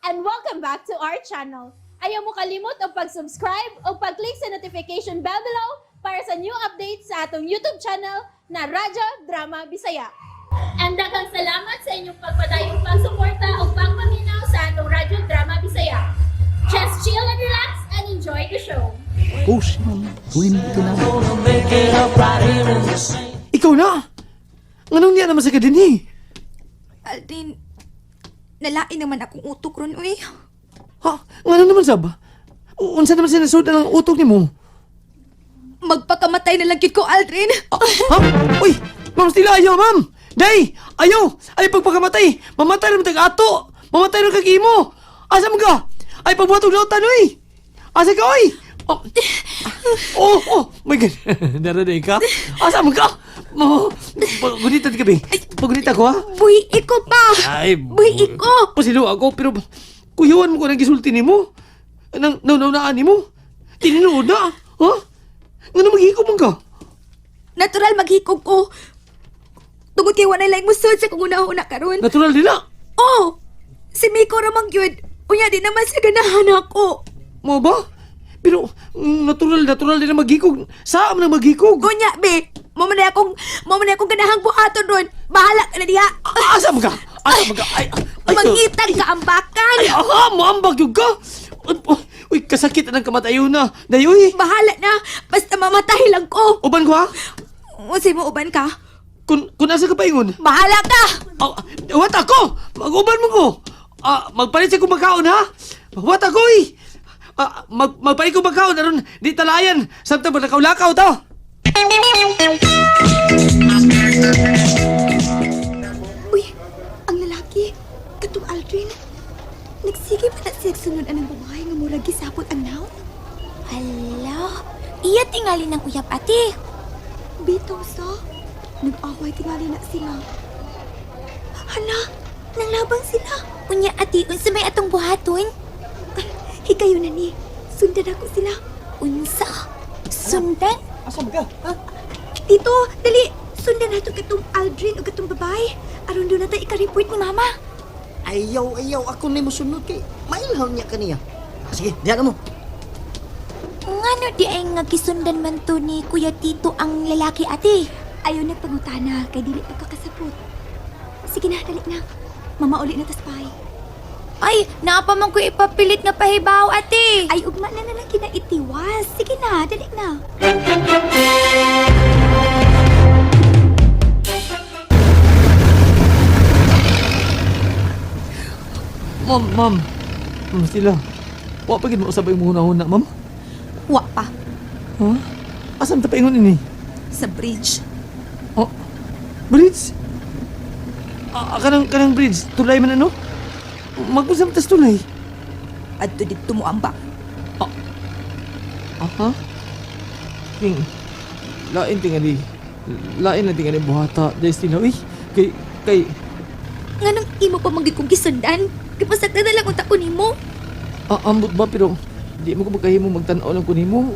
and welcome back to our channel. Ayaw mo kalimot o pag-subscribe o pag-click sa notification bell below para sa new updates sa atong YouTube channel na Radyo Drama Bisaya. And daghang salamat sa inyong pagpadayong pagsuporta o pagpaminaw sa atong Radyo Drama Bisaya. Just chill and relax and enjoy the show. Oh, Simon. Tuwin ito na. Ikaw na! Nganong niya naman sa kadini? Aldrin, nalain naman akong utok ron, uy. Ha? Ngano naman sab? Unsa naman sinasud ang utok ni mo? Magpakamatay na lang yun ko, Aldrin. Ha? Uy! Ma'am Stila, ayaw, ma'am! Day! Ayaw! Ay, pagpakamatay! Mamatay naman tag-ato! Mamatay naman kag-imo! Asa mo ka? Ay, pagbuhatog lautan, uy! Asa ka, uy! Oh, my God! Naraday ka? Asa mo ka? Pagunita ka, be. Pagunita ko, ha? Buhi iko pa! Ay, Buhi iko! Pasilo ako, pero kuyawan mo ko nang gisulti ni mo. Nang naunaan ni mo. Tininood na, ha? Nga na maghikom man ka? Natural maghikog ko. Tungod kay wala lang mo sud sa kung una-una karon. Natural nila. Oh! Si Miko ramang yun. Unya, di naman sa ganahan ako. Mo ba? Pero natural nila maghikog. Saan na maghikog? Unya, be. Mama na akong ganahang buhaton ron. Bahala ka na diha. Asa mo ka? Asa mo ka? Ay, Mangitag ka ambakan. Ay, aha, maambag yung ka. Uy, kasakit na ng kamatayo na. Dayoy. Bahala na. Basta mamatay lang ko. Uban ko, ha? Unsay mo uban ka? Kung asa ka pa ingon? Bahala ka! Wat ako! Mag-uban mo ko! Magpalit siya kong magkaon, ha? Wat ako, eh! Magpalit kong magkaon, aron di talayan. Samtang ba nakaulakaw to? Uy, ang lalaki, katong Aldrin. Nagsige pa na siya sunod ang babae nga murag gisapot ang naon. Hala, iya tingali ng uyab ate. Bitaw sa, nag-away tingali na sila. Hala, nanglabang sila. Unya ate, unsa may atong buhaton? Hikayo na ni, sundan ako sila. Unsa? Sundan? Asa ka? Ha? Tito, dali, sundan nato katong Aldrin o katong babae. Aron doon na tayo ika-report ni Mama. Ayaw, ako na mo sunod kay mailhaw niya kaniya. Sige, diyan mo. Ngano di ay nga gisundan man to ni Kuya Tito ang lalaki ate? Ayaw nagpangutana kay dili pa kakasapot. Sige na, dali na. Mama uli na taspay. Ay, napa man ko ipapilit nga pahibaw ate. Ay, ugma na lang kinaitiwas. Sige na, dali na. Ma'am Stila. Wa pa gid mo usab yung muna-una, ma'am? Wa pa. Ha? Asan ta pa ingon ini? Sa bridge. Oh, bridge? Kanang bridge, tulay man ano? Magpusam tas tulay. Adto dito mo ambak. Aha? King, lain tingali. Lain lang tingali buhata. Dahil sila, uy. Kay, Nganong imo pa manggid kong gisundan? Kapasag na lang unta ko nimo. ambot ba? Pero, di mo ko magkahimo magtanaw lang ko nimo.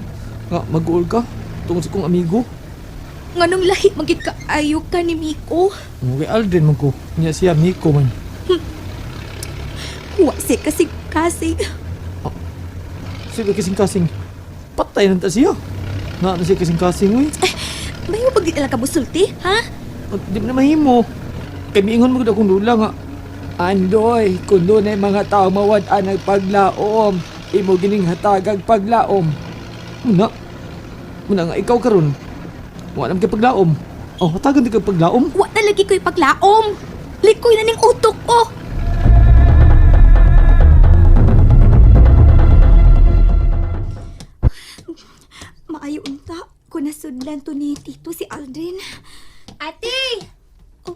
Nga, mag-uol ka. Tungkol sa kong amigo. Nganong lahi manggid ka ayo ka ni Miko? Okay, Aldrin man ko. Niya siya, Miko man. Wa si kasing-kasing. Sige kasing-kasing. Patay na ta siya. Nga na siya kasing-kasing, uy. Mayo pag di lang ka musulti, ha? Di mo na mahimo. Kay miingon mo ko akong dula nga. Andoy, kung doon ay mga tao mawad-an ang paglaom, imo gining hatagag paglaom. Muna nga ikaw karon. Wala naman kay paglaom. Oh, hatagan di kay paglaom. Wa na lagi ko'y paglaom. Likoy na ning utok ko. Maayo unta ko nasudlan to ni Tito si Aldrin. Ate! Oh,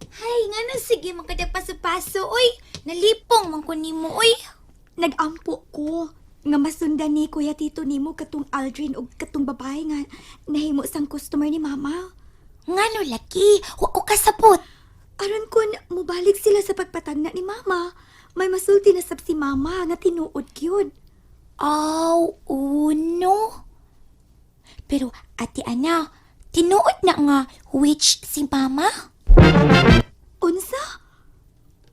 hay, ngano sige makadagpaso-paso, uy. Nalipong man ko nimo, uy. Nagampo ko nga masundan ni Kuya Tito nimo katong Aldrin o katong babae nga nahimo sang customer ni Mama. Ngano laki, wa ko kasapot. Aron kun mubalik sila sa pagpatagna ni Mama, may masulti na sab si Mama nga tinuod gyud. Aw, uno. Pero ate ana, tinuod na nga witch si Mama. Unsa?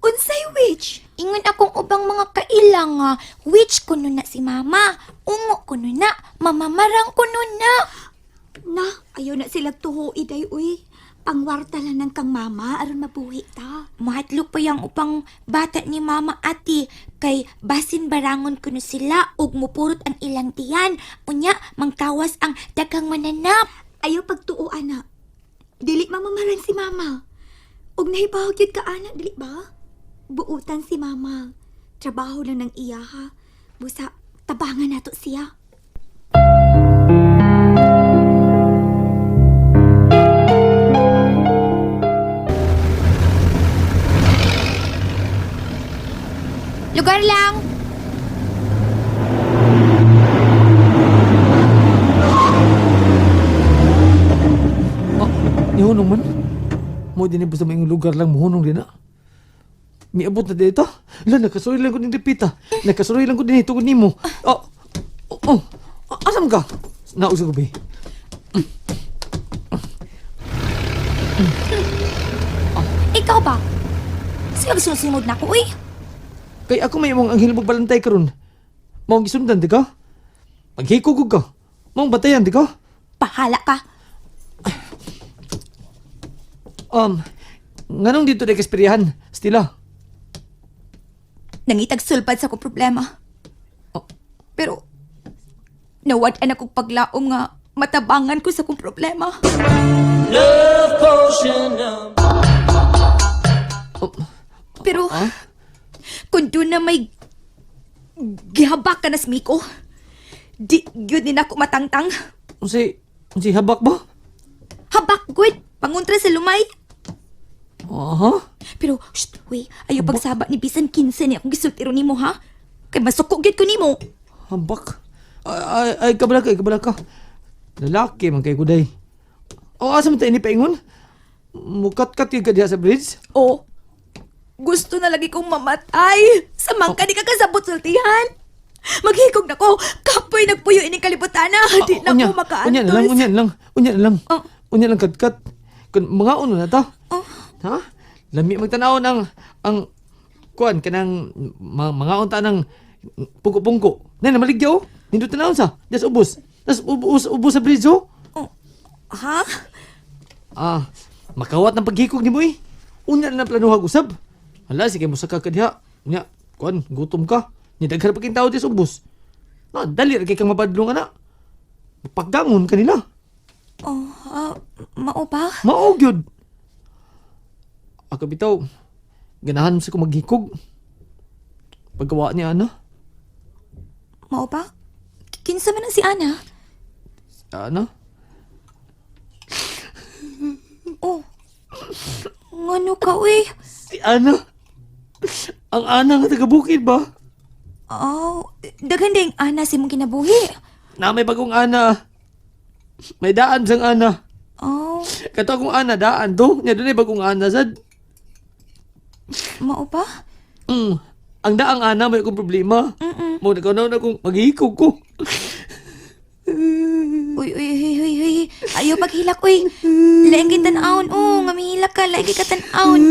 Unsay witch? witch. Ingon akong ubang mga kailang nga. Witch kuno na si mama. Ungo kuno na. Mamamarang kuno na. Na, ayaw na sila tuho, iday, uy. Pangwarta lang ng kang mama, aron mabuhi ta. Mahatlok pa yung upang bata ni mama ati. Kay basin barangon kuno sila. Ug mupurot ang ilang tiyan. Unya, mangtawas ang daghang mananap. Ayaw pagtuo, ana. Dili mamamaran si mama. Ug nahibawag yun ka, ana, dili ba? Buutan si mama. Trabaho lang ng iya, ha? Busa, tabangan nato siya. Lugar lang. Nihunong man. Mo din basta may lugar lang muhunong din na. Miabot na dito. Ala, nakasuroy lang ko din Pita. Nakasuroy lang ko din ito nimo. Asam ka? Nausag ko ba? Ikaw ba? Sige, susunod na ko, uy. Kay ako may mong anghel magbalantay karon. Mong gisundan di ka? Maghikog ka. Mong batayan di ka? Pahala ka. Nganong dito di kaspirihan? Stila. Nangitag sulpad sa kong problema. Oh. Pero, nawad-an akong paglaom nga matabangan ko sa kong problema. Pero, kung doon na may gihabak ka na sa Miko, di yun din ako matangtang. Unsi habak ba? Habak, good. Panguntra sa lumay. Aha. Pero, uy, ayaw pagsaba ni bisan 15 ni akong gisultiro nimo, ha? Kay masukugit ko nimo. Habak. Ay, kabala ka. Lalaki man kay kuday. Asa man tayo ni paingon? Mukat-kat yung ka diha sa bridge? Oh, gusto na lagi kong mamatay. Samang ka di ka kasabot sultihan. Maghikog na ko. Kapoy nagpuyo ining kalibutan na. Di na ko makaantos. Unya na lang. Oh. Unya lang kat-kat. Kung mga uno na ta. Oh. Ha? Lami magtanaw ng ang kuan kanang mga unta ng pungko-pungko. Nay namaligya oh. Nindot tanaw sa. Das ubos. Ubos sa bridge oh. Ha? Makawat ng paghikog ni mo eh. Unya na planuhag usab. Hala, sige mo saka ka diha. Unya, kuan, gutom ka. Nidaghan pa king tao dis ubos. Na, dali ra kay kang mapadlong ana. Pagdangon kanila. Mao ba? Mao gyud. Ako bitaw, ganahan sa ko maghikog. Paggawa niya ana. Mao ba? Kinsa man ang si Ana? Ana? Oh. Ngano ka, uy? Si Ana. Ang Ana nga taga-bukid ba? Oh, daghan ding Ana si mong kinabuhi. Na may bagong Ana. May daan sang Ana. Oh, Kato akong Ana, daan do. Nya doon ay bagong Ana sad. mao ba? Ang daang Ana may akong problema. Mo nagkanaw na akong maghikog ko. Uy. Ayaw paghilak, uy. Laing kita tanaon, nga mihilak ka, laing ka tanaon.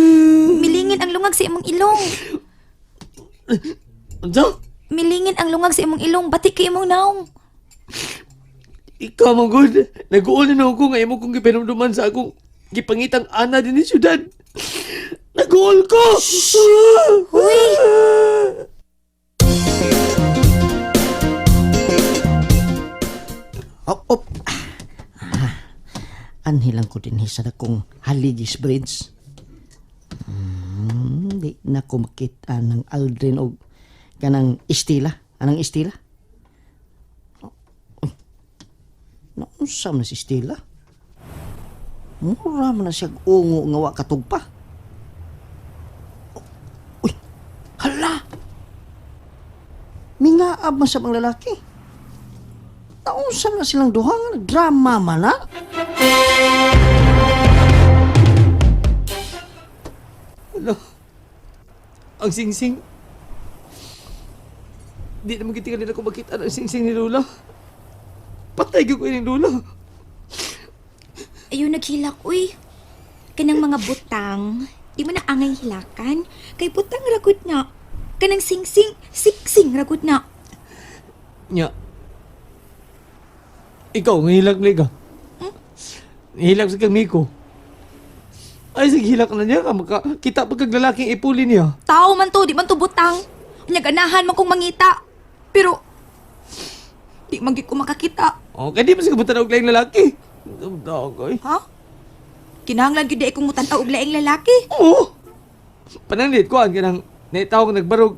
Milingin ang lungag sa imong ilong. Ano? Milingin ang lungag sa imong ilong, batik kay imong naong. Ikaw man good. Nag-uol na ako nga imo kong gipanumduman sa akong gipangitang Ana din ni syudad. Nag-uol ko! Uy! Op. Anhilang ko din sa akong Haligis Bridge. Di na ko makita ng Aldrin o kanang Estila. Anang Estila? Naunsa na si Estila? Mura man na siya ungo nga wa katugpa. Uy! Hala! Mingaab man sa mga lalaki. Naunsa na silang duha nga drama man na? Ano? Ang singsing. Di naman kita nila ko makita ang singsing ni Lola. Patay ko ni Lola. Ayaw naghilak, uy. Kanang mga butang, Di mo na angay hilakan. Kay putang ragot na. Kanang sing-sing, sing-sing ragot na. Nya. Ikaw, ngahilag na ka. Hilag sa kang Miko. Ay, sige, hilak na niya ka. Makakita pa kag lalaking ipuli niya. Tao man to, di man to butang. Ganahan man kong mangita. Pero, di man gyud ko makakita. Okay, di ba siya kabutan og laing lalaki? Okay. Ha? Kinahanglan gyud di akong mutanaw og laing lalaki. Oo. Pananglit ko, ang kanang naitawag nagbarog.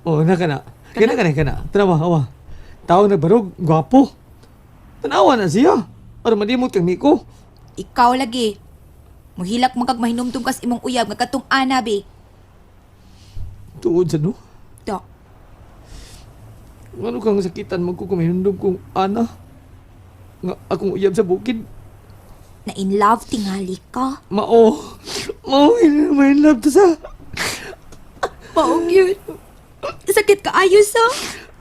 Oo, na ka na. Kana ka na. Tanawa, awa. Tawag nagbarog, gwapo. Tanawa na siya. Para malimot kang Miko. Ikaw lagi. Muhilak man kag mahinumdum kas imong uyab nga katong ana be. Tuod sa no? Da. Ano kang sakitan magkukumahindom kong ana? Nga akong uyab sa bukid. Na in love tingali ka. Mao, may love to sa Maong yun. Sakit ka ayos ha?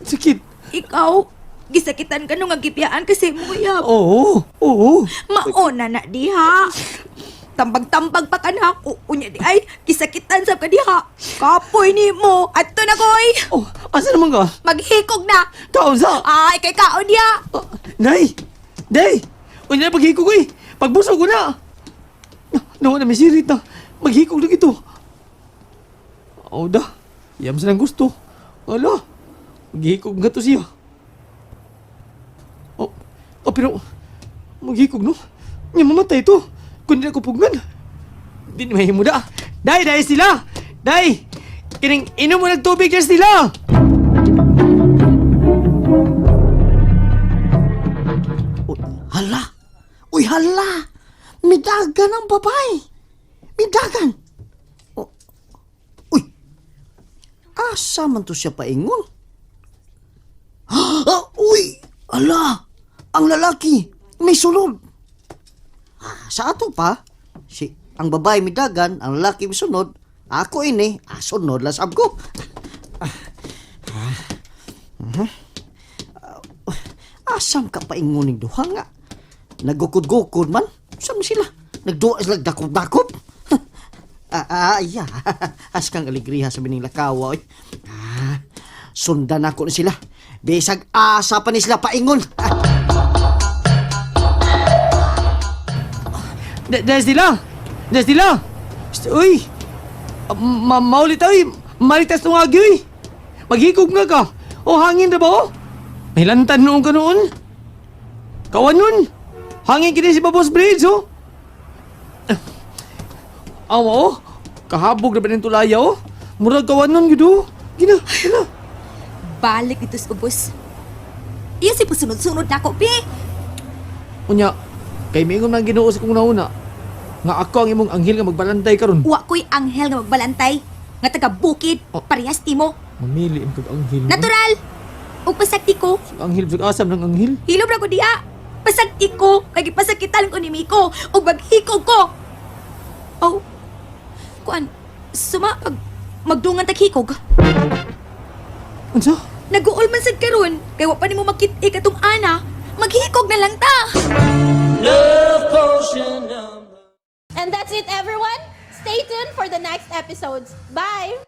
sakit. Ikaw, gisakitan ka nung agipyaan kasi mo uyab. Oo. Maona na diha. Tambag-tambag pa ka na. Unya di ay, gisakitan sa ka diha. Kapoy ni mo. Ato na koy. Oh, asa naman ka? Maghikog na. Kaunsa? Ay, kay kaon diha. Day! Unya na paghikog ko eh. Pagbusog ko na. Nawa na may sirit na. Maghikog lang ito. Oo da. Iyam sa nang gusto. Ala. Maghikog nga to siya. Pero maghikog no? Nga mamatay to. Kung di ako pugnan. Di na mahimo da. Day sila! Day! Kining inom mo ng tubig na sila! Hala! Uy, hala! Midagan ang babae! Midagan! Oh. Uy! Asa man to siya paingon? Uy! Hala! Ang lalaki! May sulod! Sa ato pa, ang babae midagan, ang lalaki misunod, ako ini, sunod lang sab ko. Asam ka paingon ng duha nga? Nagukod-gukod man? Saan sila? Nagduwa sila dakop-dakop? Yeah. As kang aligriha sa bining lakawa, oy. Sundan ako na sila. Bisag asa pa ni sila paingon. Dahil sila! Uy! Maulit ay! Maritas nung agi, uy! Maghikog nga ka! O, hangin na ba, o? May lantan noon ka noon? Kawan nun! Hangin kini si Babos Bridge, o? Awa, o? Kahabog na ba ng tulaya, o? Murag kawan nun, gido! Gina! Balik dito sa ubos. Iya si pasunod-sunod na ako, pi. Unya, kay mingon man ginoo sa kong nauna. Nga ako ang imong anghel nga magbalantay karon. Wa ko'y anghel nga magbalantay. Nga taga-bukid. Oh. Parehas timo. Mamili ang kag-anghel. Natural. O pasakti ko. Anghel, asam ng anghel. Hilom na ko diha. Pasakti ko. Kaya pasakitan ko ni Miko. O maghikog ko. Oh. Kuan. Magdungan taghikog. Unsa? Nag-uol man sad karon. Kaya wa pa nimo makit-i katong ana. Maghikog na lang ta. And that's it, everyone. Stay tuned for the next episodes. Bye!